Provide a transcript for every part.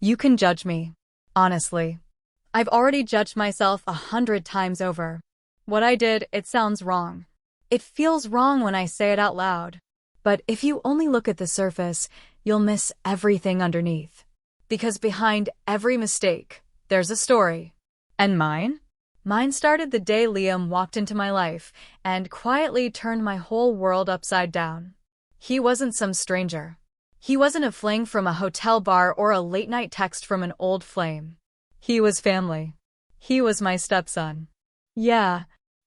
You can judge me. Honestly. I've already judged myself 100 times over. What I did, it sounds wrong. It feels wrong when I say it out loud. But if you only look at the surface, you'll miss everything underneath. Because behind every mistake, there's a story. And mine? Mine started the day Liam walked into my life and quietly turned my whole world upside down. He wasn't some stranger. He wasn't a fling from a hotel bar or a late-night text from an old flame. He was family. He was my stepson. Yeah,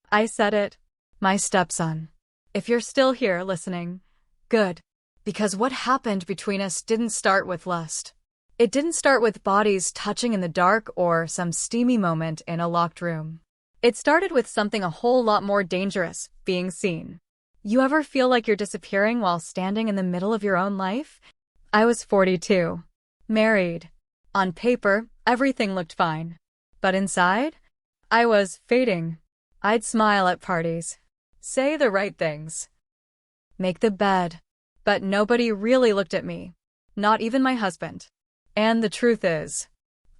I said it. My stepson. If you're still here listening, good. Because what happened between us didn't start with lust. It didn't start with bodies touching in the dark or some steamy moment in a locked room. It started with something a whole lot more dangerous, being seen. You ever feel like you're disappearing while standing in the middle of your own life? I was 42. Married. On paper, everything looked fine. But inside, I was fading. I'd smile at parties. Say the right things. Make the bed. But nobody really looked at me. Not even my husband. And the truth is,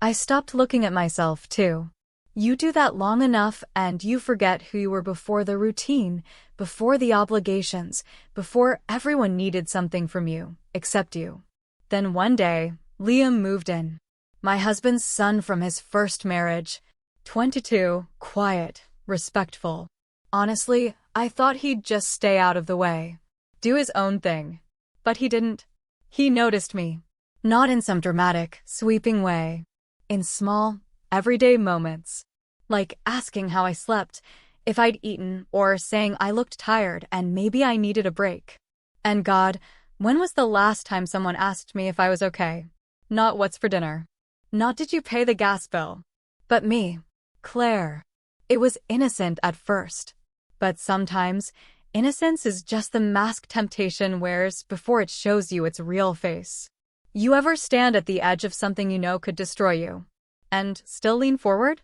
I stopped looking at myself, too. You do that long enough and you forget who you were before the routine, before the obligations, before everyone needed something from you, except you. Then one day, Liam moved in. My husband's son from his first marriage. 22, quiet, respectful. Honestly, I thought he'd just stay out of the way. Do his own thing. But he didn't. He noticed me. Not in some dramatic, sweeping way. In small, everyday moments. Like asking how I slept, if I'd eaten, or saying I looked tired and maybe I needed a break. And God, when was the last time someone asked me if I was okay? Not what's for dinner. Not did you pay the gas bill. But me, Claire. It was innocent at first. But sometimes, innocence is just the mask temptation wears before it shows you its real face. You ever stand at the edge of something you know could destroy you, and still lean forward?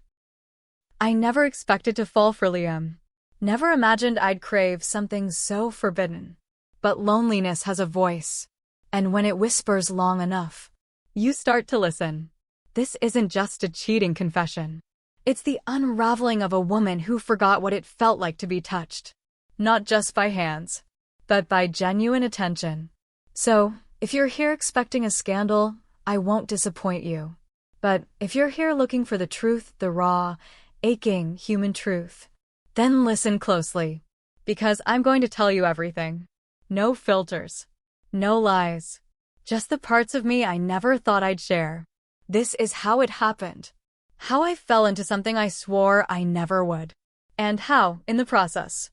I never expected to fall for Liam. Never imagined I'd crave something so forbidden. But loneliness has a voice. And when it whispers long enough, you start to listen. This isn't just a cheating confession. It's the unraveling of a woman who forgot what it felt like to be touched. Not just by hands, but by genuine attention. So, if you're here expecting a scandal, I won't disappoint you. But if you're here looking for the truth, the raw, aching human truth, then listen closely. Because I'm going to tell you everything. No filters. No lies. Just the parts of me I never thought I'd share. This is how it happened. How I fell into something I swore I never would. And how, in the process,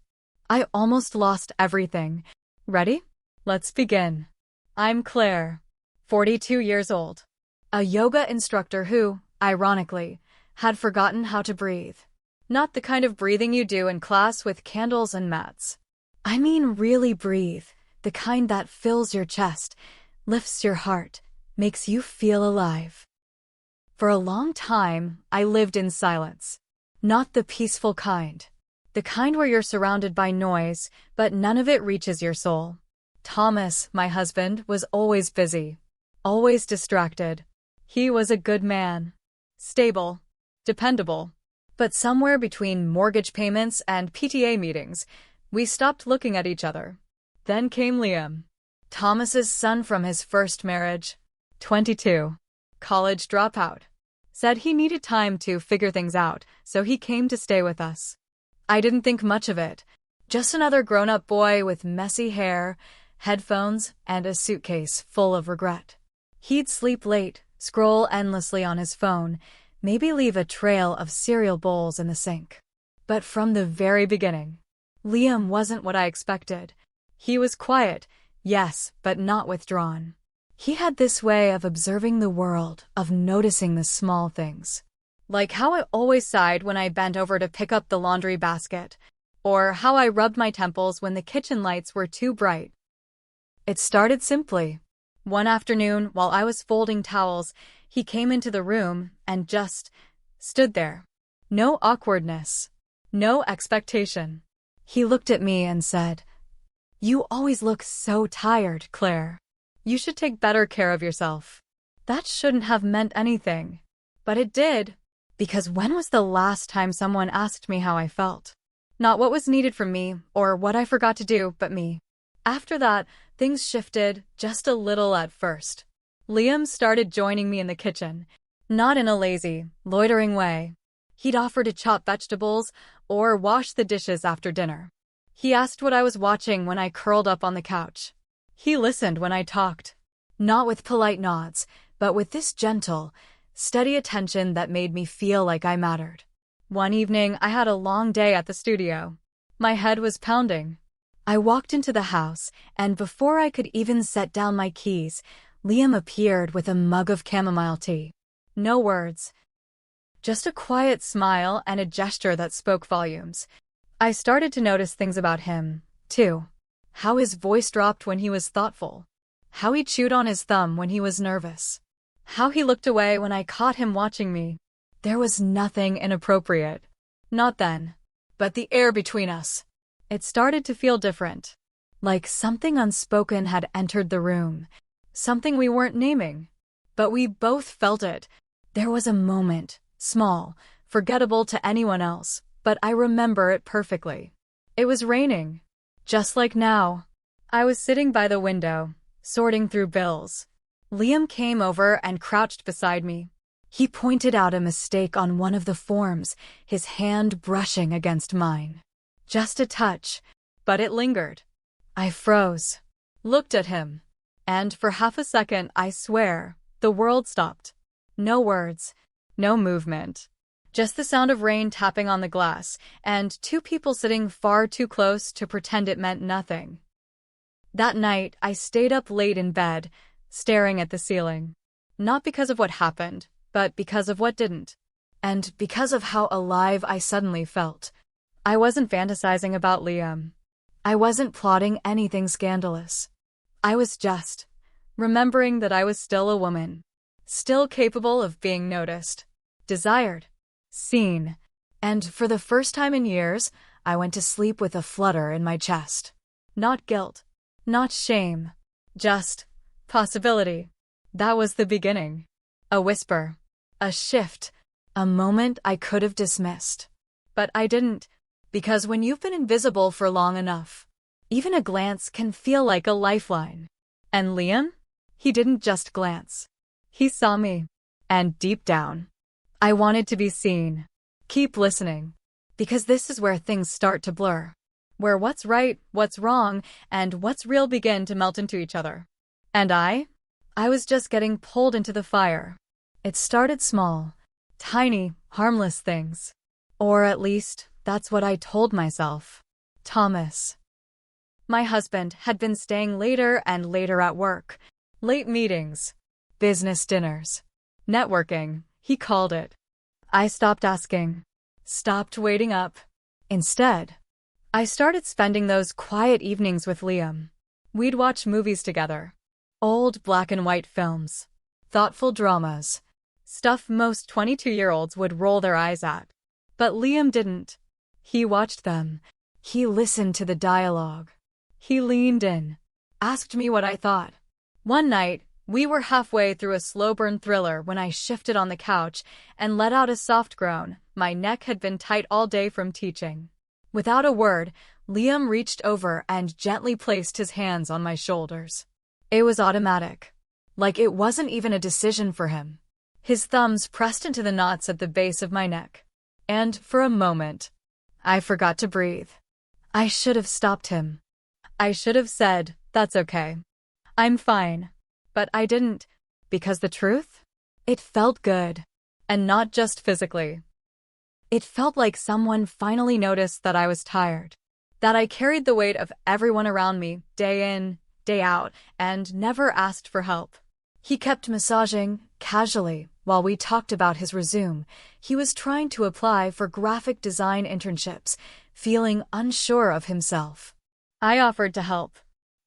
I almost lost everything. Ready? Let's begin. I'm Claire, 42 years old. A yoga instructor who, ironically, had forgotten how to breathe. Not the kind of breathing you do in class with candles and mats. I mean really breathe, the kind that fills your chest, lifts your heart, makes you feel alive. For a long time, I lived in silence. Not the peaceful kind. The kind where you're surrounded by noise, but none of it reaches your soul. Thomas, my husband, was always busy. Always distracted. He was a good man. Stable. Dependable. But somewhere between mortgage payments and PTA meetings, we stopped looking at each other. Then came Liam. Thomas's son from his first marriage. 22. College dropout. Said he needed time to figure things out, so he came to stay with us. I didn't think much of it. Just another grown-up boy with messy hair, headphones, and a suitcase full of regret. He'd sleep late, scroll endlessly on his phone, maybe leave a trail of cereal bowls in the sink. But from the very beginning, Liam wasn't what I expected. He was quiet, yes, but not withdrawn. He had this way of observing the world, of noticing the small things. Like how I always sighed when I bent over to pick up the laundry basket, or how I rubbed my temples when the kitchen lights were too bright. It started simply. One afternoon, while I was folding towels, he came into the room and just stood there. No awkwardness. No expectation. He looked at me and said, "You always look so tired, Claire. You should take better care of yourself." That shouldn't have meant anything. But it did. Because when was the last time someone asked me how I felt? Not what was needed from me, or what I forgot to do, but me. After that, things shifted just a little at first. Liam started joining me in the kitchen, not in a lazy, loitering way. He'd offer to chop vegetables or wash the dishes after dinner. He asked what I was watching when I curled up on the couch. He listened when I talked, not with polite nods, but with this gentle, steady attention that made me feel like I mattered. One evening, I had a long day at the studio. My head was pounding. I walked into the house, and before I could even set down my keys, Liam appeared with a mug of chamomile tea. No words. Just a quiet smile and a gesture that spoke volumes. I started to notice things about him, too. How his voice dropped when he was thoughtful. How he chewed on his thumb when he was nervous. How he looked away when I caught him watching me. There was nothing inappropriate. Not then. But the air between us. It started to feel different. Like something unspoken had entered the room. Something we weren't naming. But we both felt it. There was a moment, small, forgettable to anyone else, but I remember it perfectly. It was raining. Just like now. I was sitting by the window, sorting through bills. Liam came over and crouched beside me. He pointed out a mistake on one of the forms, his hand brushing against mine. Just a touch, but it lingered. I froze, looked at him, and for half a second, I swear, the world stopped. No words, no movement. Just the sound of rain tapping on the glass, and two people sitting far too close to pretend it meant nothing. That night, I stayed up late in bed, staring at the ceiling. Not because of what happened, but because of what didn't. And because of how alive I suddenly felt. I wasn't fantasizing about Liam. I wasn't plotting anything scandalous. I was just remembering that I was still a woman. Still capable of being noticed, desired, seen. And for the first time in years, I went to sleep with a flutter in my chest. Not guilt, not shame, just possibility. That was the beginning. A whisper, a shift, a moment I could have dismissed. But I didn't, because when you've been invisible for long enough, even a glance can feel like a lifeline. And Liam? He didn't just glance. He saw me. And deep down, I wanted to be seen. Keep listening. Because this is where things start to blur. Where what's right, what's wrong, and what's real begin to melt into each other. And I was just getting pulled into the fire. It started small, tiny, harmless things. Or at least, that's what I told myself. Thomas, my husband, had been staying later and later at work. Late meetings, business dinners, networking, he called it. I stopped asking, stopped waiting up. Instead, I started spending those quiet evenings with Liam. We'd watch movies together. Old black and white films. Thoughtful dramas. Stuff most 22-year-olds would roll their eyes at. But Liam didn't. He watched them. He listened to the dialogue. He leaned in. Asked me what I thought. One night, we were halfway through a slow-burn thriller when I shifted on the couch and let out a soft groan. My neck had been tight all day from teaching. Without a word, Liam reached over and gently placed his hands on my shoulders. It was automatic. Like it wasn't even a decision for him. His thumbs pressed into the knots at the base of my neck. And, for a moment, I forgot to breathe. I should have stopped him. I should have said, "That's okay. I'm fine." But I didn't, because the truth? It felt good. And not just physically. It felt like someone finally noticed that I was tired. That I carried the weight of everyone around me, day in, day out, and never asked for help. He kept massaging, casually, while we talked about his resume. He was trying to apply for graphic design internships, feeling unsure of himself. I offered to help.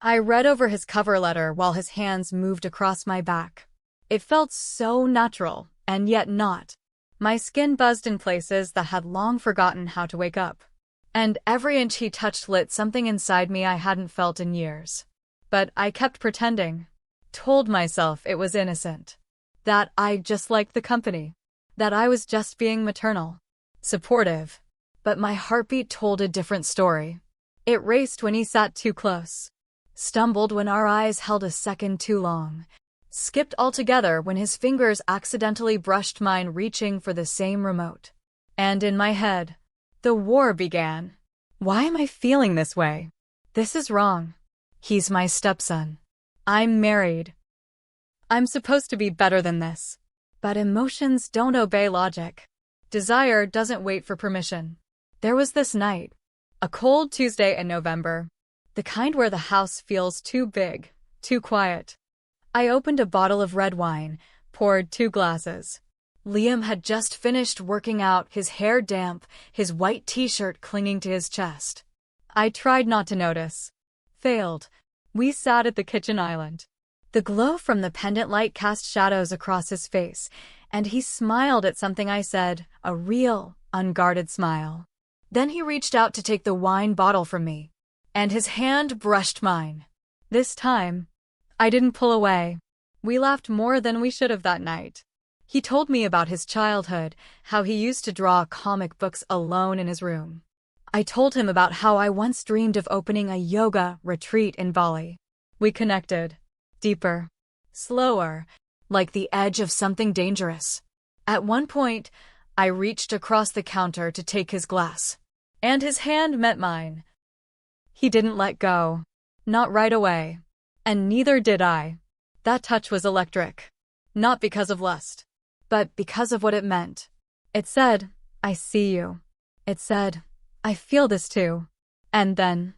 I read over his cover letter while his hands moved across my back. It felt so natural, and yet not. My skin buzzed in places that had long forgotten how to wake up. And every inch he touched lit something inside me I hadn't felt in years. But I kept pretending. Told myself it was innocent. that I just liked the company, that I was just being maternal, supportive. But my heartbeat told a different story. It raced when he sat too close, stumbled when our eyes held a second too long, skipped altogether when his fingers accidentally brushed mine, reaching for the same remote. And in my head, the war began. Why am I feeling this way? This is wrong. He's my stepson. I'm married. I'm supposed to be better than this. But emotions don't obey logic. Desire doesn't wait for permission. There was this night, a cold Tuesday in November, the kind where the house feels too big, too quiet. I opened a bottle of red wine, poured 2 glasses. Liam had just finished working out, his hair damp, his white t-shirt clinging to his chest. I tried not to notice. Failed. We sat at the kitchen island. The glow from the pendant light cast shadows across his face, and he smiled at something I said, a real, unguarded smile. Then he reached out to take the wine bottle from me, and his hand brushed mine. This time, I didn't pull away. We laughed more than we should have that night. He told me about his childhood, how he used to draw comic books alone in his room. I told him about how I once dreamed of opening a yoga retreat in Bali. We connected. Deeper. Slower. Like the edge of something dangerous. At one point, I reached across the counter to take his glass. And his hand met mine. He didn't let go. Not right away. And neither did I. That touch was electric. Not because of lust, but because of what it meant. It said, I see you. It said, I feel this too. And then,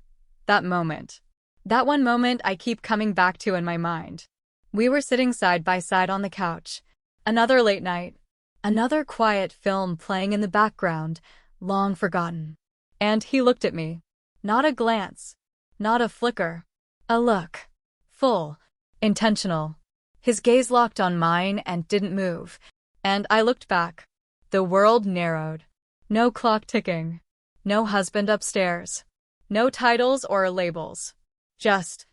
that moment. That one moment I keep coming back to in my mind. We were sitting side by side on the couch. Another late night. Another quiet film playing in the background, long forgotten. And he looked at me. Not a glance. Not a flicker. A look. Full. Intentional. His gaze locked on mine and didn't move. And I looked back. The world narrowed. No clock ticking. No husband upstairs. No titles or labels. Just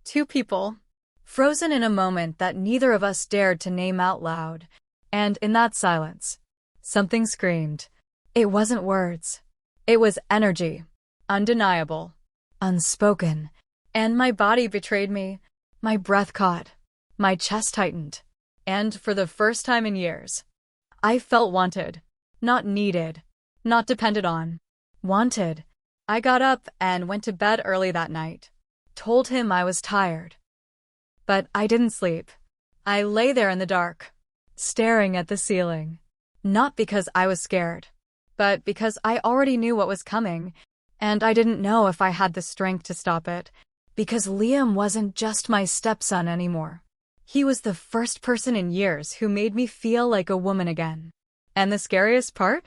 2 people. Frozen in a moment that neither of us dared to name out loud. And in that silence, something screamed. It wasn't words. It was energy. Undeniable. Unspoken. And my body betrayed me. My breath caught. My chest tightened. And for the first time in years, I felt wanted. Not needed. Not depended on. Wanted. I got up and went to bed early that night. Told him I was tired. But I didn't sleep. I lay there in the dark, staring at the ceiling. Not because I was scared, but because I already knew what was coming, and I didn't know if I had the strength to stop it. Because Liam wasn't just my stepson anymore. He was the first person in years who made me feel like a woman again. And the scariest part?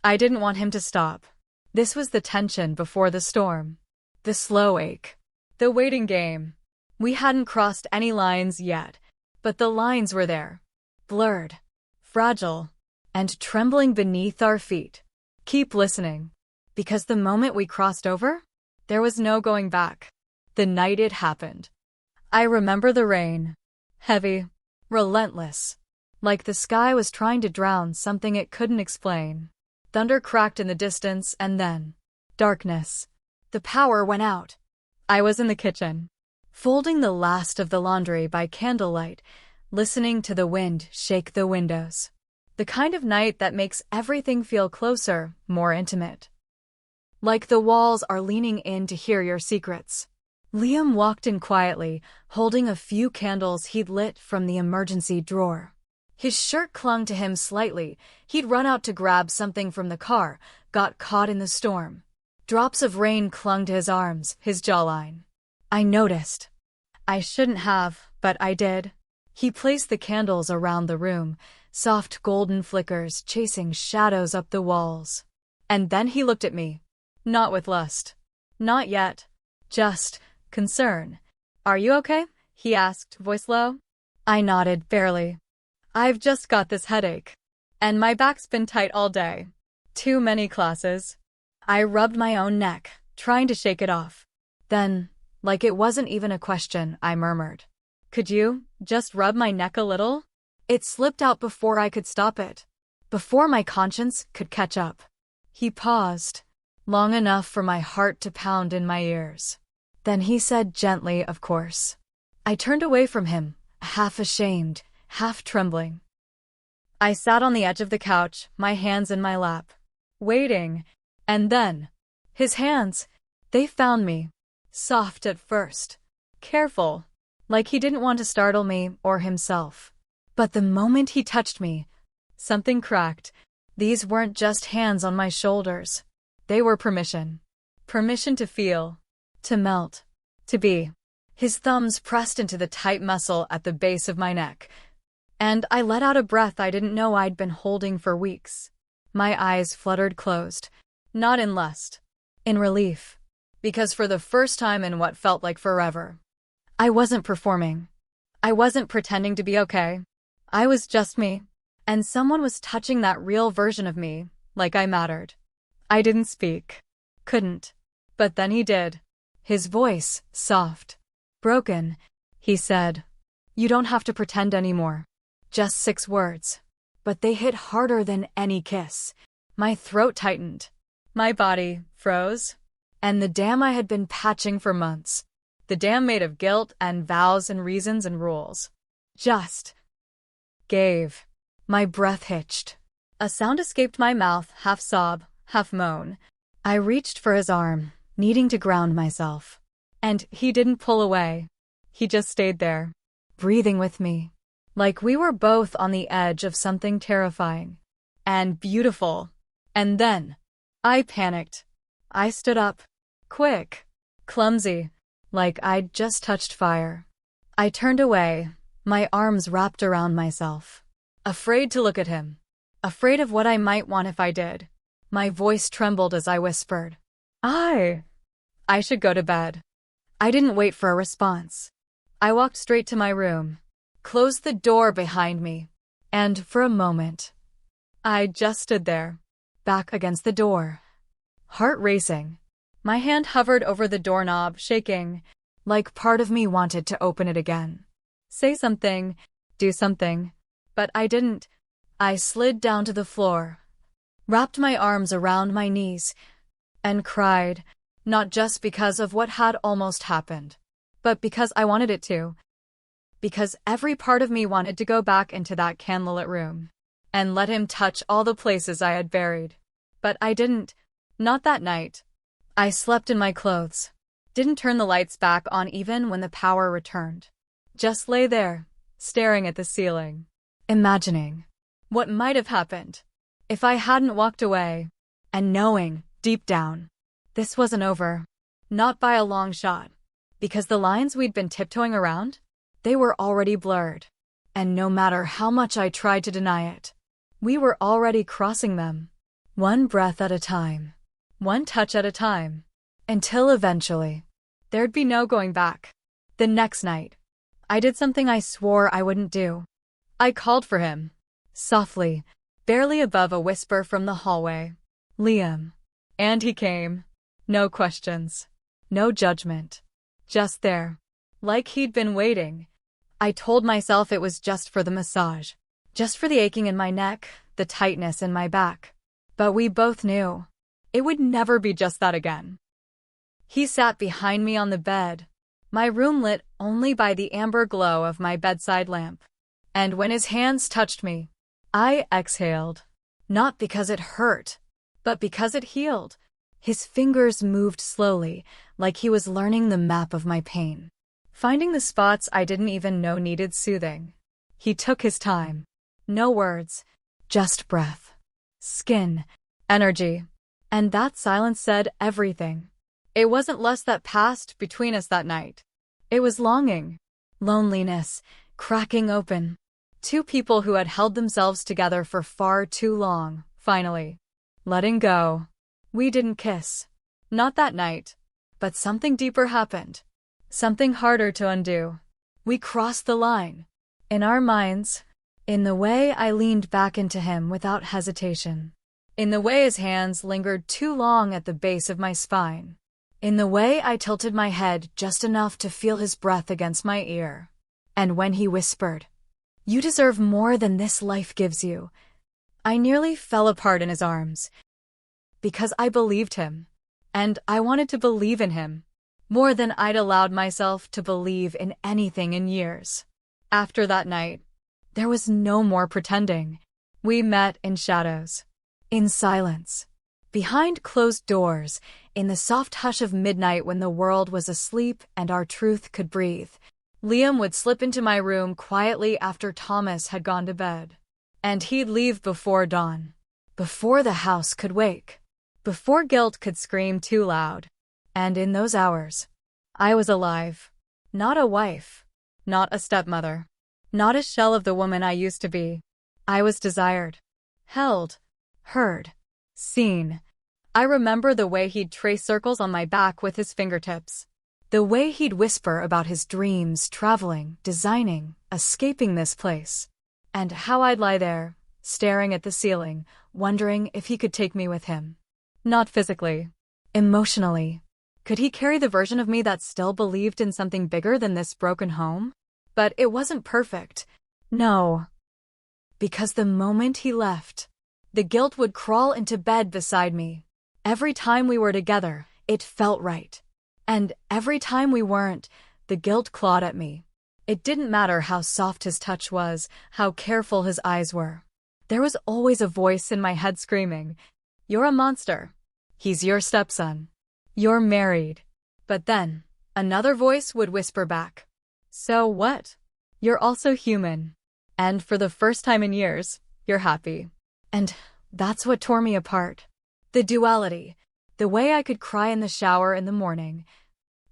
I didn't want him to stop. This was the tension before the storm. The slow ache. The waiting game. We hadn't crossed any lines yet, but the lines were there. Blurred. Fragile. And trembling beneath our feet. Keep listening. Because the moment we crossed over, there was no going back. The night it happened. I remember the rain. Heavy. Relentless. Like the sky was trying to drown something it couldn't explain. Thunder cracked in the distance, and then darkness. The power went out. I was in the kitchen, folding the last of the laundry by candlelight, listening to the wind shake the windows. The kind of night that makes everything feel closer, more intimate. Like the walls are leaning in to hear your secrets. Liam walked in quietly, holding a few candles he'd lit from the emergency drawer. His shirt clung to him slightly. He'd run out to grab something from the car, got caught in the storm. Drops of rain clung to his arms, his jawline. I noticed. I shouldn't have, but I did. He placed the candles around the room, soft golden flickers chasing shadows up the walls. And then he looked at me. Not with lust. Not yet. Just concern. Are you okay? He asked, voice low. I nodded, barely. I've just got this headache. And my back's been tight all day. Too many classes. I rubbed my own neck, trying to shake it off. Then, like it wasn't even a question, I murmured. Could you just rub my neck a little? It slipped out before I could stop it, before my conscience could catch up. He paused, long enough for my heart to pound in my ears. Then he said gently, "Of course." I turned away from him, half ashamed, half trembling. I sat on the edge of the couch, my hands in my lap, waiting, and then, his hands, they found me, soft at first, careful, like he didn't want to startle me or himself. But the moment he touched me, something cracked. These weren't just hands on my shoulders. They were permission. Permission to feel, to melt, to be. His thumbs pressed into the tight muscle at the base of my neck, and I let out a breath I didn't know I'd been holding for weeks. My eyes fluttered closed, not in lust, in relief, because for the first time in what felt like forever, I wasn't performing. I wasn't pretending to be okay. I was just me, and someone was touching that real version of me, like I mattered. I didn't speak. Couldn't. But then he did. His voice, soft, broken, he said, "You don't have to pretend anymore." Just 6 words. But they hit harder than any kiss. My throat tightened. My body froze. And the dam I had been patching for months. The dam made of guilt and vows and reasons and rules. Just gave. My breath hitched. A sound escaped my mouth, half sob, half moan. I reached for his arm, needing to ground myself. And he didn't pull away. He just stayed there, breathing with me, like we were both on the edge of something terrifying and beautiful. And then, I panicked. I stood up, quick, clumsy, like I'd just touched fire. I turned away, my arms wrapped around myself, afraid to look at him, afraid of what I might want if I did. My voice trembled as I whispered, I should go to bed." I didn't wait for a response. I walked straight to my room, closed the door behind me, and for a moment, I just stood there, back against the door, heart racing. My hand hovered over the doorknob, shaking, like part of me wanted to open it again. Say something, do something. But I didn't. I slid down to the floor, wrapped my arms around my knees, and cried, not just because of what had almost happened, but because I wanted it to. Because every part of me wanted to go back into that candlelit room and let him touch all the places I had buried. But I didn't. Not that night. I slept in my clothes, didn't turn the lights back on even when the power returned. Just lay there, staring at the ceiling, imagining what might have happened if I hadn't walked away, and knowing, deep down, this wasn't over. Not by a long shot. Because the lines we'd been tiptoeing around, they were already blurred. And no matter how much I tried to deny it, we were already crossing them. One breath at a time. One touch at a time. Until eventually, there'd be no going back. The next night, I did something I swore I wouldn't do. I called for him. Softly, barely above a whisper from the hallway. "Liam." And he came. No questions. No judgment. Just there. Like he'd been waiting. I told myself it was just for the massage. Just for the aching in my neck, the tightness in my back. But we both knew. It would never be just that again. He sat behind me on the bed, my room lit only by the amber glow of my bedside lamp. And when his hands touched me, I exhaled. Not because it hurt, but because it healed. His fingers moved slowly, like he was learning the map of my pain, finding the spots I didn't even know needed soothing. He took his time. No words, just breath, skin, energy. And that silence said everything. It wasn't lust that passed between us that night. It was longing, loneliness, cracking open. 2 people who had held themselves together for far too long, finally letting go. We didn't kiss. Not that night. But something deeper happened. Something harder to undo. We crossed the line. In our minds. In the way I leaned back into him without hesitation. In the way his hands lingered too long at the base of my spine. In the way I tilted my head just enough to feel his breath against my ear. And when he whispered, You deserve more than this life gives you. I nearly fell apart in his arms. Because I believed him. And I wanted to believe in him. More than I'd allowed myself to believe in anything in years. After that night, there was no more pretending. We met in shadows. In silence. Behind closed doors, in the soft hush of midnight when the world was asleep and our truth could breathe. Liam would slip into my room quietly after Thomas had gone to bed. And he'd leave before dawn. Before the house could wake. Before guilt could scream too loud. And in those hours, I was alive. Not a wife. Not a stepmother. Not a shell of the woman I used to be. I was desired. Held. Heard. Seen. I remember the way he'd trace circles on my back with his fingertips. The way he'd whisper about his dreams, traveling, designing, escaping this place. And how I'd lie there, staring at the ceiling, wondering if he could take me with him. Not physically. Emotionally. Could he carry the version of me that still believed in something bigger than this broken home? But it wasn't perfect. No. Because the moment he left, the guilt would crawl into bed beside me. Every time we were together, it felt right. And every time we weren't, the guilt clawed at me. It didn't matter how soft his touch was, how careful his eyes were. There was always a voice in my head screaming, "You're a monster. He's your stepson. You're married." But then, another voice would whisper back, "So what? You're also human. And for the first time in years, you're happy." And that's what tore me apart. The duality. The way I could cry in the shower in the morning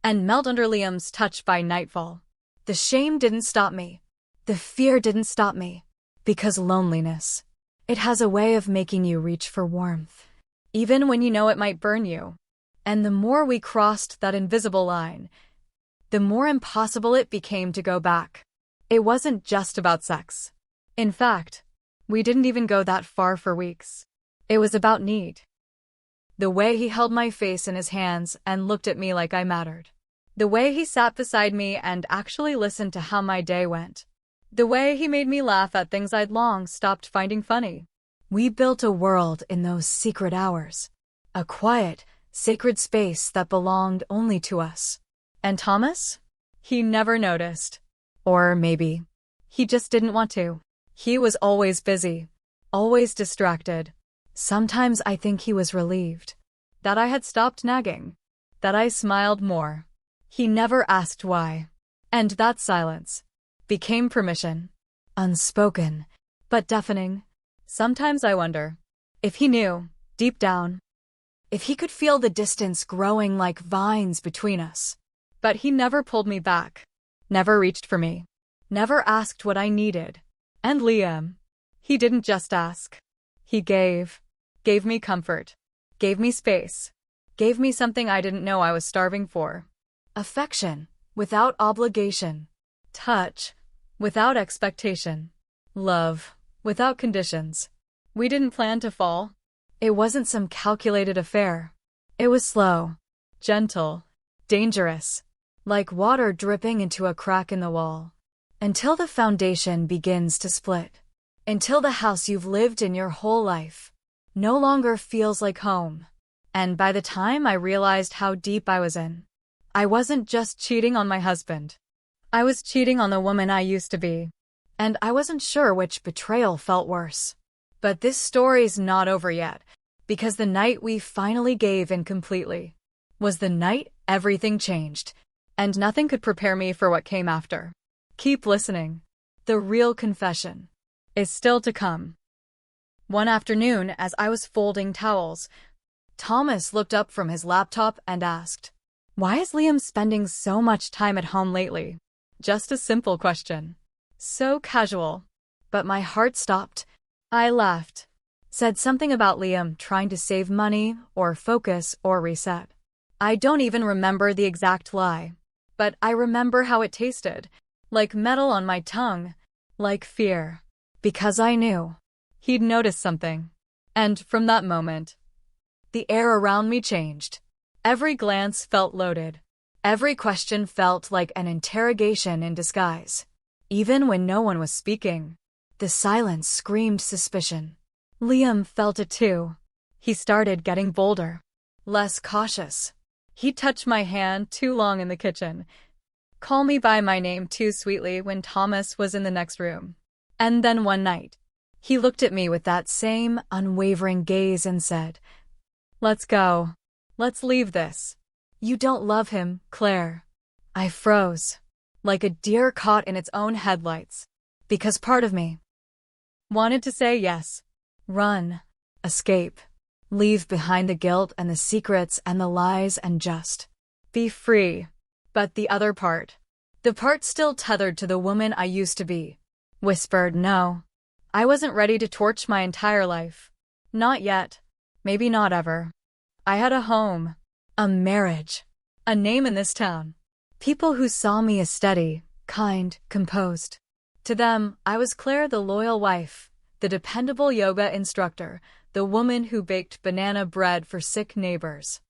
and melt under Liam's touch by nightfall. The shame didn't stop me. The fear didn't stop me. Because loneliness, it has a way of making you reach for warmth, even when you know it might burn you. And the more we crossed that invisible line, the more impossible it became to go back. It wasn't just about sex. In fact, we didn't even go that far for weeks. It was about need. The way he held my face in his hands and looked at me like I mattered. The way he sat beside me and actually listened to how my day went. The way he made me laugh at things I'd long stopped finding funny. We built a world in those secret hours. A quiet, sacred space that belonged only to us. And Thomas? He never noticed. Or maybe he just didn't want to. He was always busy. Always distracted. Sometimes I think he was relieved. That I had stopped nagging. That I smiled more. He never asked why. And that silence became permission. Unspoken, but deafening. Sometimes I wonder if he knew, deep down, if he could feel the distance growing like vines between us. But he never pulled me back. Never reached for me. Never asked what I needed. And Liam, he didn't just ask. He gave me comfort. Gave me space. Gave me something I didn't know I was starving for. Affection, without obligation. Touch, without expectation. Love, without conditions. We didn't plan to fall. It wasn't some calculated affair. It was slow, gentle, dangerous, like water dripping into a crack in the wall. Until the foundation begins to split. Until the house you've lived in your whole life no longer feels like home. And by the time I realized how deep I was in, I wasn't just cheating on my husband. I was cheating on the woman I used to be. And I wasn't sure which betrayal felt worse. But this story's not over yet, because the night we finally gave in completely was the night everything changed, and nothing could prepare me for what came after. Keep listening. The real confession is still to come. One afternoon, as I was folding towels, Thomas looked up from his laptop and asked, "Why is Liam spending so much time at home lately?" Just a simple question. So casual. But my heart stopped. I laughed. Said something about Liam trying to save money, or focus, or reset. I don't even remember the exact lie. But I remember how it tasted. Like metal on my tongue. Like fear. Because I knew he'd noticed something. And from that moment, the air around me changed. Every glance felt loaded. Every question felt like an interrogation in disguise. even when no one was speaking. The silence screamed suspicion. Liam felt it too. He started getting bolder, less cautious. He touched my hand too long in the kitchen, called me by my name too sweetly when Thomas was in the next room. And then one night, he looked at me with that same unwavering gaze and said, "Let's go. Let's leave this. You don't love him, Claire." I froze, like a deer caught in its own headlights, because part of me wanted to say yes, run, escape, leave behind the guilt and the secrets and the lies and just be free. But the other part, the part still tethered to the woman I used to be, whispered no. I wasn't ready to torch my entire life. Not yet. Maybe not ever. I had a home, a marriage, a name in this town. People who saw me as steady, kind, composed. To them, I was Claire, the loyal wife, the dependable yoga instructor, the woman who baked banana bread for sick neighbors.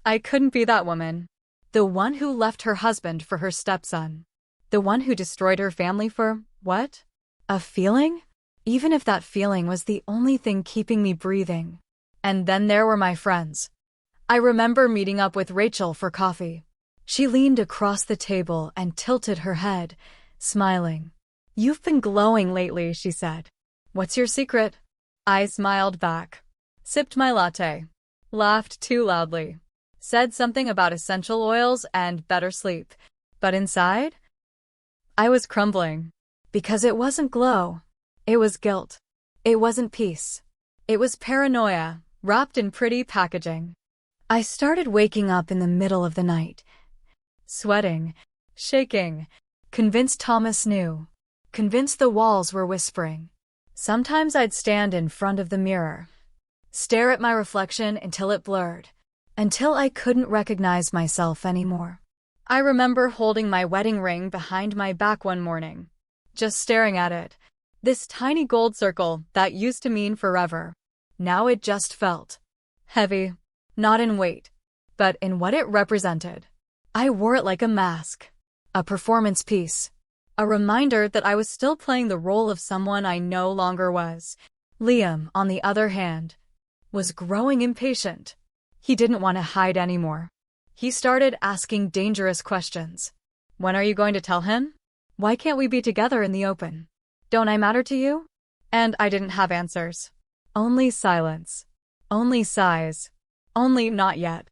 I couldn't be that woman. The one who left her husband for her stepson. The one who destroyed her family for, what? A feeling? Even if that feeling was the only thing keeping me breathing. And then there were my friends. I remember meeting up with Rachel for coffee. She leaned across the table and tilted her head, smiling. "You've been glowing lately," she said. "What's your secret?" I smiled back, sipped my latte, laughed too loudly, said something about essential oils and better sleep. But inside, I was crumbling. Because it wasn't glow. It was guilt. It wasn't peace. It was paranoia, wrapped in pretty packaging. I started waking up in the middle of the night, sweating, shaking, convinced Thomas knew, convinced the walls were whispering. Sometimes I'd stand in front of the mirror, stare at my reflection until it blurred, until I couldn't recognize myself anymore. I remember holding my wedding ring behind my back one morning, just staring at it. This tiny gold circle that used to mean forever. Now it just felt heavy, not in weight, but in what it represented. I wore it like a mask, a performance piece, a reminder that I was still playing the role of someone I no longer was. Liam, on the other hand, was growing impatient. He didn't want to hide anymore. He started asking dangerous questions. "When are you going to tell him? Why can't we be together in the open? Don't I matter to you?" And I didn't have answers. Only silence. Only sighs. Only not yet.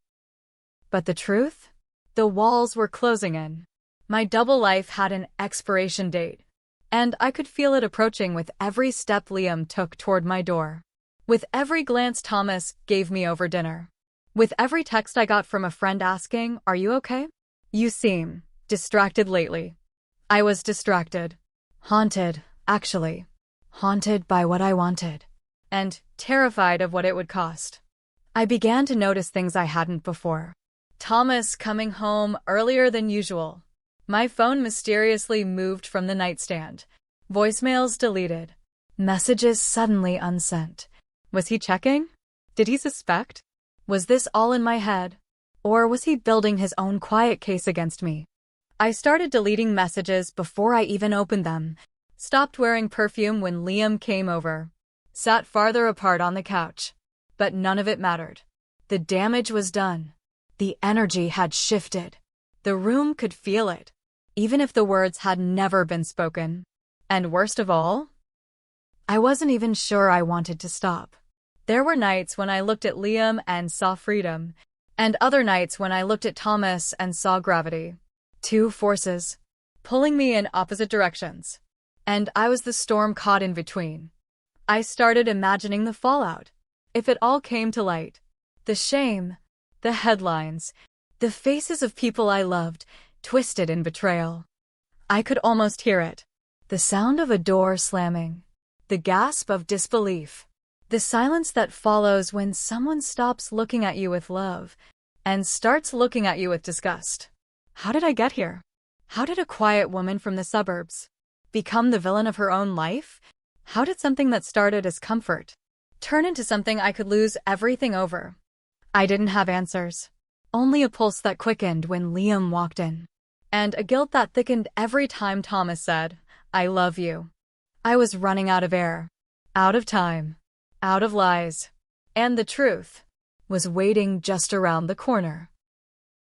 But the truth? The walls were closing in. My double life had an expiration date, and I could feel it approaching with every step Liam took toward my door. With every glance Thomas gave me over dinner. With every text I got from a friend asking, "Are you okay? You seem distracted lately." I was distracted. Haunted, actually. Haunted by what I wanted. And terrified of what it would cost. I began to notice things I hadn't before. Thomas coming home earlier than usual. My phone mysteriously moved from the nightstand. Voicemails deleted. Messages suddenly unsent. Was he checking? Did he suspect? Was this all in my head? Or was he building his own quiet case against me? I started deleting messages before I even opened them. Stopped wearing perfume when Liam came over. Sat farther apart on the couch. But none of it mattered. The damage was done. The energy had shifted. The room could feel it, even if the words had never been spoken. And worst of all, I wasn't even sure I wanted to stop. There were nights when I looked at Liam and saw freedom, and other nights when I looked at Thomas and saw gravity. Two forces, pulling me in opposite directions. And I was the storm caught in between. I started imagining the fallout. If it all came to light. The shame, the headlines, the faces of people I loved, twisted in betrayal. I could almost hear it. The sound of a door slamming. The gasp of disbelief. The silence that follows when someone stops looking at you with love and starts looking at you with disgust. How did I get here? How did a quiet woman from the suburbs become the villain of her own life? How did something that started as comfort turn into something I could lose everything over? I didn't have answers. Only a pulse that quickened when Liam walked in. And a guilt that thickened every time Thomas said, I love you. I was running out of air, out of time, out of lies. And the truth was waiting just around the corner.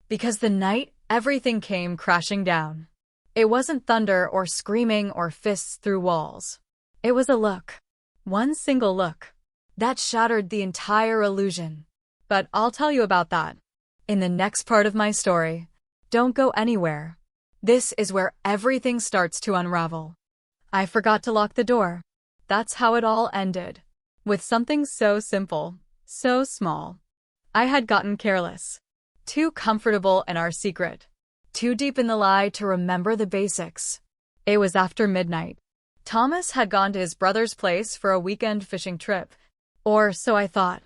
Because the night everything came crashing down. It wasn't thunder or screaming or fists through walls. It was a look. One single look. That shattered the entire illusion. But I'll tell you about that in the next part of my story. Don't go anywhere. This is where everything starts to unravel. I forgot to lock the door. That's how it all ended. With something so simple, so small. I had gotten careless. Too comfortable in our secret. Too deep in the lie to remember the basics. It was after midnight. Thomas had gone to his brother's place for a weekend fishing trip. Or so I thought.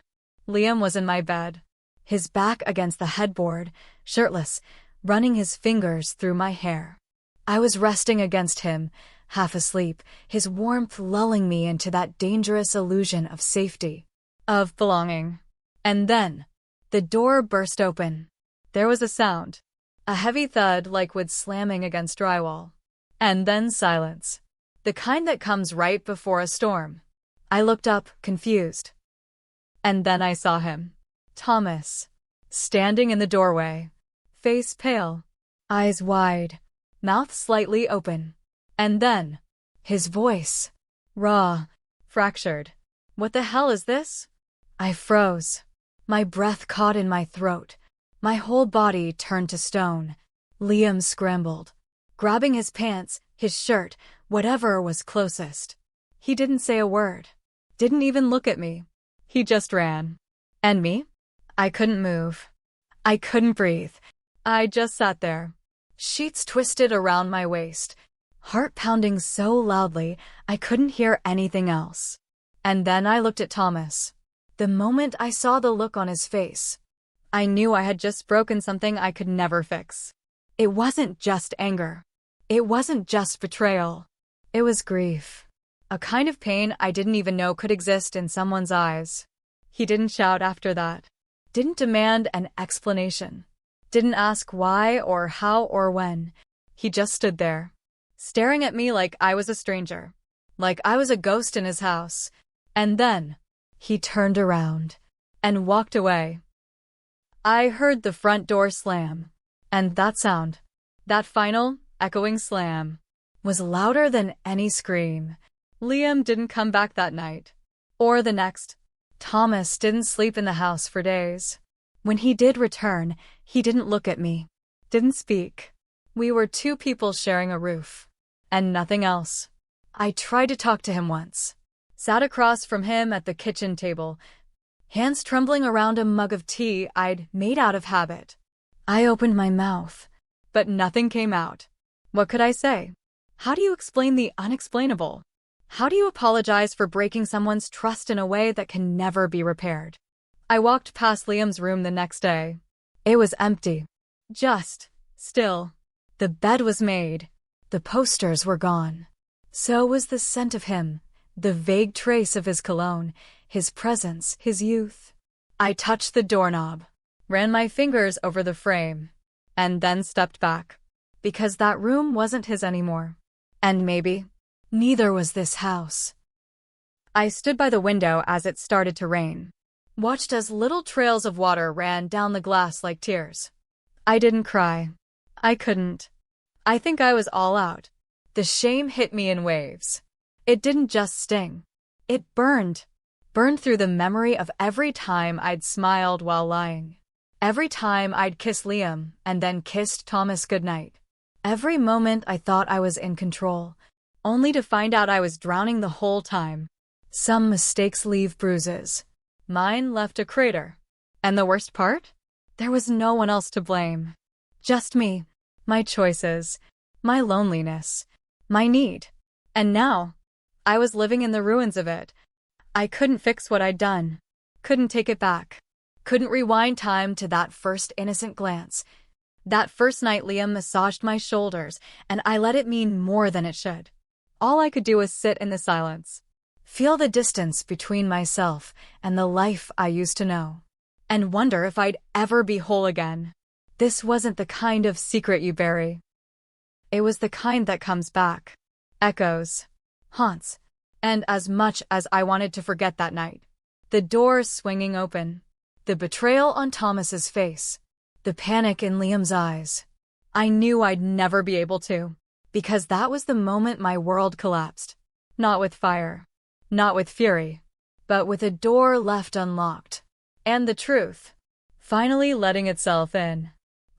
Liam was in my bed, his back against the headboard, shirtless, running his fingers through my hair. I was resting against him, half asleep, his warmth lulling me into that dangerous illusion of safety, of belonging. And then, the door burst open. There was a sound, a heavy thud like wood slamming against drywall. And then silence, the kind that comes right before a storm. I looked up, confused. And then I saw him, Thomas, standing in the doorway, face pale, eyes wide, mouth slightly open. And then, his voice, raw, fractured. What the hell is this? I froze. My breath caught in my throat. My whole body turned to stone. Liam scrambled, grabbing his pants, his shirt, whatever was closest. He didn't say a word. Didn't even look at me. He just ran. And me? I couldn't move. I couldn't breathe. I just sat there. Sheets twisted around my waist. Heart pounding so loudly, I couldn't hear anything else. And then I looked at Thomas. The moment I saw the look on his face, I knew I had just broken something I could never fix. It wasn't just anger. It wasn't just betrayal. It was grief. A kind of pain I didn't even know could exist in someone's eyes. He didn't shout after that. Didn't demand an explanation. Didn't ask why or how or when. He just stood there, staring at me like I was a stranger, like I was a ghost in his house. And then, he turned around and walked away. I heard the front door slam, and that sound, that final, echoing slam, was louder than any scream. Liam didn't come back that night, or the next. Thomas didn't sleep in the house for days. When he did return, he didn't look at me, didn't speak. We were two people sharing a roof, and nothing else. I tried to talk to him once. Sat across from him at the kitchen table, hands trembling around a mug of tea I'd made out of habit. I opened my mouth, but nothing came out. What could I say? How do you explain the unexplainable? How do you apologize for breaking someone's trust in a way that can never be repaired? I walked past Liam's room the next day. It was empty. Just still. The bed was made. The posters were gone. So was the scent of him, the vague trace of his cologne, his presence, his youth. I touched the doorknob, ran my fingers over the frame, and then stepped back. Because that room wasn't his anymore. And maybe neither was this house. I stood by the window as it started to rain, watched as little trails of water ran down the glass like tears. I didn't cry. I couldn't. I think I was all out. The shame hit me in waves. It didn't just sting. It burned. Burned through the memory of every time I'd smiled while lying. Every time I'd kissed Liam and then kissed Thomas goodnight. Every moment I thought I was in control, only to find out I was drowning the whole time. Some mistakes leave bruises. Mine left a crater. And the worst part? There was no one else to blame. Just me, my choices, my loneliness, my need. And now, I was living in the ruins of it. I couldn't fix what I'd done. Couldn't take it back. Couldn't rewind time to that first innocent glance. That first night Liam massaged my shoulders, and I let it mean more than it should. All I could do was sit in the silence. Feel the distance between myself and the life I used to know. And wonder if I'd ever be whole again. This wasn't the kind of secret you bury. It was the kind that comes back. echoes, haunts, and as much as I wanted to forget that night, the doors swinging open, the betrayal on Thomas's face, the panic in Liam's eyes, I knew I'd never be able to, because that was the moment my world collapsed. Not with fire, not with fury, but with a door left unlocked. And the truth, finally letting itself in.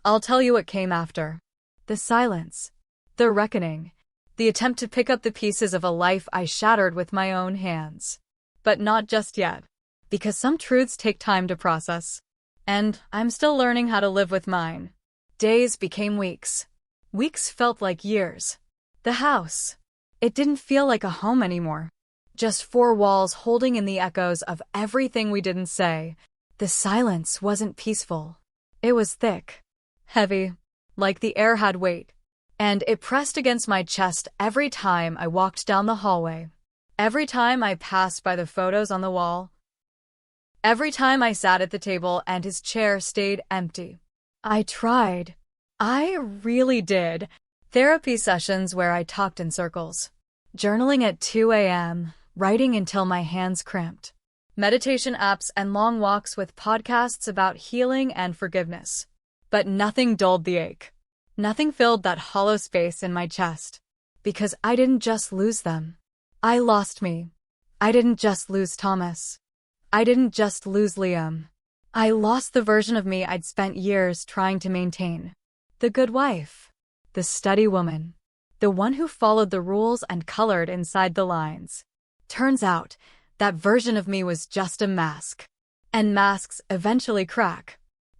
I'll tell you what came after. The silence, the reckoning, the attempt to pick up the pieces of a life I shattered with my own hands. But not just yet, because some truths take time to process. And I'm still learning how to live with mine. Days became weeks. Weeks felt like years. The house, it didn't feel like a home anymore. Just four walls holding in the echoes of everything we didn't say. The silence wasn't peaceful. It was thick, heavy, like the air had weight. And it pressed against my chest every time I walked down the hallway. Every time I passed by the photos on the wall. Every time I sat at the table and his chair stayed empty. I tried. I really did. Therapy sessions where I talked in circles. Journaling at 2 a.m., writing until my hands cramped. Meditation apps and long walks with podcasts about healing and forgiveness. But nothing dulled the ache. Nothing filled that hollow space in my chest. Because I didn't just lose them. I lost me. I didn't just lose Thomas. I didn't just lose Liam. I lost the version of me I'd spent years trying to maintain. The good wife. The steady woman. The one who followed the rules and colored inside the lines. Turns out, that version of me was just a mask. And masks eventually crack.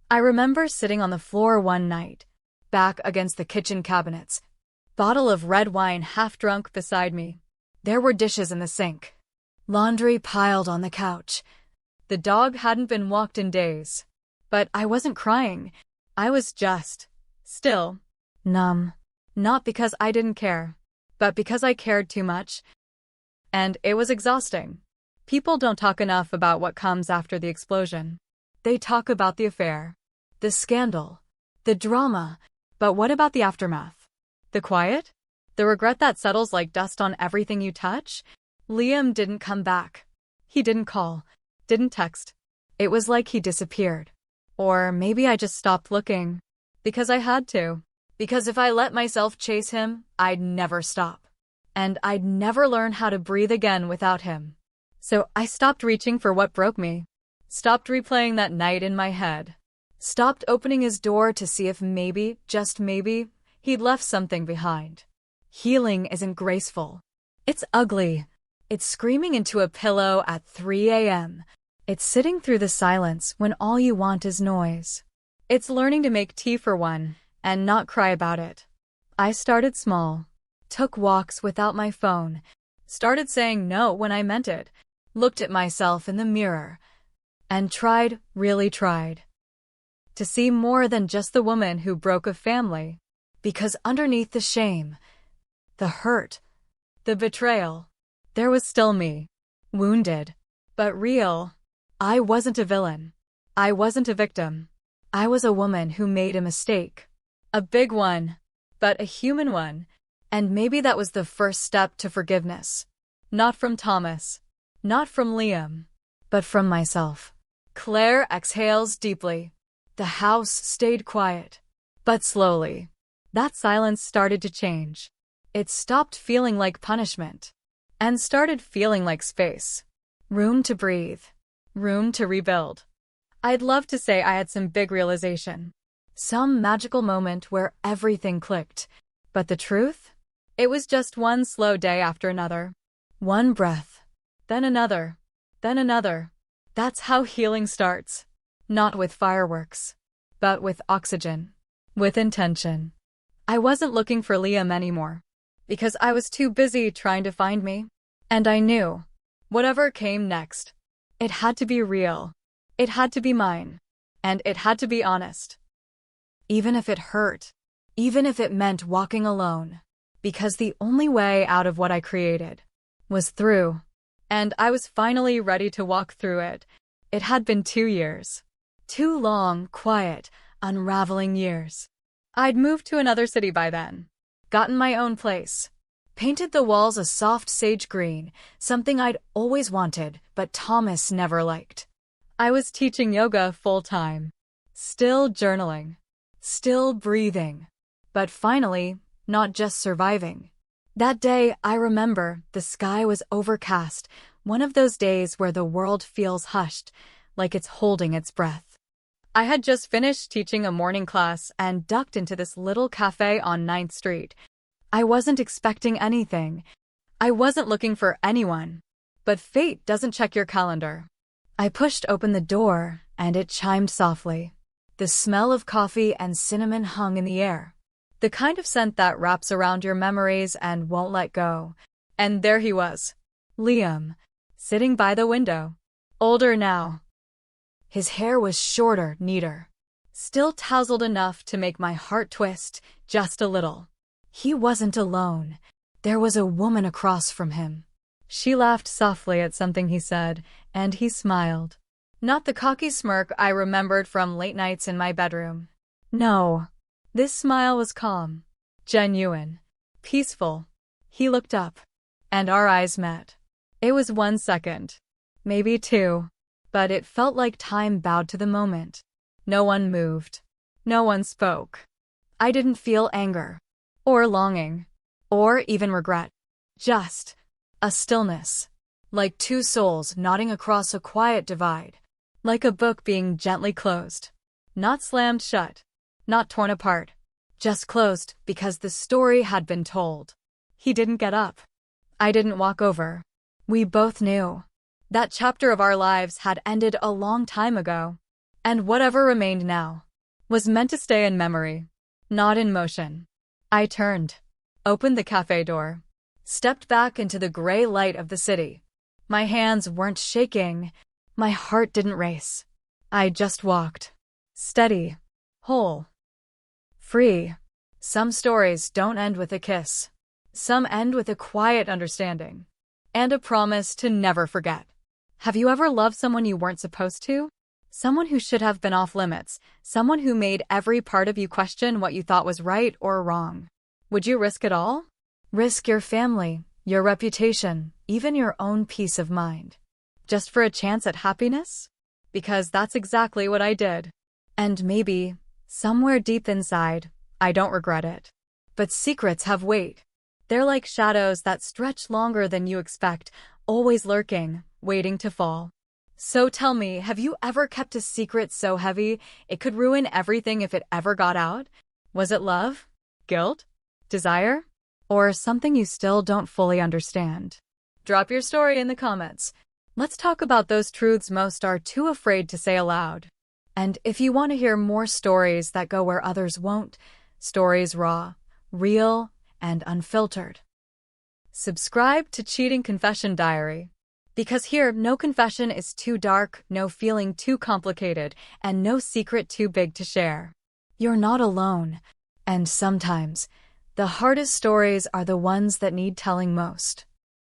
I remember sitting on the floor one night, back against the kitchen cabinets, bottle of red wine half drunk beside me. There were dishes in the sink. Laundry piled on the couch. The dog hadn't been walked in days. But I wasn't crying. I was just still, numb. Not because I didn't care, but because I cared too much. And it was exhausting. People don't talk enough about what comes after the explosion. They talk about the affair, the scandal, the drama, but what about the aftermath? The quiet? The regret that settles like dust on everything you touch? Liam didn't come back. He didn't call, didn't text. It was like he disappeared. Or maybe I just stopped looking. Because I had to. Because if I let myself chase him, I'd never stop. And I'd never learn how to breathe again without him. So I stopped reaching for what broke me. Stopped replaying that night in my head. Stopped opening his door to see if maybe, just maybe, he'd left something behind. Healing isn't graceful. It's ugly. It's screaming into a pillow at 3 a.m. It's sitting through the silence when all you want is noise. It's learning to make tea for one and not cry about it. I started small. Took walks without my phone. Started saying no when I meant it. Looked at myself in the mirror. And tried, really tried, to see more than just the woman who broke a family. Because underneath the shame, the hurt, the betrayal, there was still me. Wounded, but real. I wasn't a villain. I wasn't a victim. I was a woman who made a mistake. A big one, but a human one. And maybe that was the first step to forgiveness. Not from Thomas. Not from Liam. But from myself. Claire exhales deeply. The house stayed quiet. But slowly, that silence started to change. It stopped feeling like punishment. And started feeling like space. Room to breathe. Room to rebuild. I'd love to say I had some big realization. Some magical moment where everything clicked. But the truth? It was just one slow day after another. One breath. Then another. Then another. That's how healing starts. Not with fireworks. But with oxygen. With intention. I wasn't looking for Liam anymore. Because I was too busy trying to find me. And I knew. Whatever came next. It had to be real. It had to be mine. And it had to be honest. Even if it hurt. Even if it meant walking alone. Because the only way out of what I created was through. And I was finally ready to walk through it. It had been 2 years. 2 long, quiet, unraveling years. I'd moved to another city by then. Gotten my own place. Painted the walls a soft sage green, something I'd always wanted, but Thomas never liked. I was teaching yoga full-time. Still journaling. Still breathing. But finally, not just surviving. That day, I remember, the sky was overcast, one of those days where the world feels hushed, like it's holding its breath. I had just finished teaching a morning class and ducked into this little cafe on 9th Street. I wasn't expecting anything. I wasn't looking for anyone. But fate doesn't check your calendar. I pushed open the door, and it chimed softly. The smell of coffee and cinnamon hung in the air. The kind of scent that wraps around your memories and won't let go. And there he was. Liam. Sitting by the window. Older now. His hair was shorter, neater. Still tousled enough to make my heart twist, just a little. He wasn't alone. There was a woman across from him. She laughed softly at something he said, and he smiled. Not the cocky smirk I remembered from late nights in my bedroom. No. This smile was calm, genuine, peaceful. He looked up, and our eyes met. It was 1 second, maybe 2, but it felt like time bowed to the moment. No one moved. No one spoke. I didn't feel anger, or longing, or even regret. Just a stillness, like two souls nodding across a quiet divide, like a book being gently closed. Not slammed shut, not torn apart, just closed because the story had been told. He didn't get up. I didn't walk over. We both knew. That chapter of our lives had ended a long time ago. And whatever remained now was meant to stay in memory, not in motion. I turned, opened the cafe door, stepped back into the gray light of the city. My hands weren't shaking. My heart didn't race. I just walked. Steady. Whole. Free. Some stories don't end with a kiss. Some end with a quiet understanding. And a promise to never forget. Have you ever loved someone you weren't supposed to? Someone who should have been off limits. Someone who made every part of you question what you thought was right or wrong. Would you risk it all? Risk your family, your reputation, even your own peace of mind. Just for a chance at happiness? Because that's exactly what I did. And maybe, somewhere deep inside, I don't regret it. But secrets have weight. They're like shadows that stretch longer than you expect, always lurking, waiting to fall. So tell me, have you ever kept a secret so heavy it could ruin everything if it ever got out? Was it love? Guilt? Desire? Or something you still don't fully understand? Drop your story in the comments. Let's talk about those truths most are too afraid to say aloud. And if you want to hear more stories that go where others won't, stories raw, real, and unfiltered, subscribe to Cheating Confession Diary. Because here, no confession is too dark, no feeling too complicated, and no secret too big to share. You're not alone. And sometimes, the hardest stories are the ones that need telling most.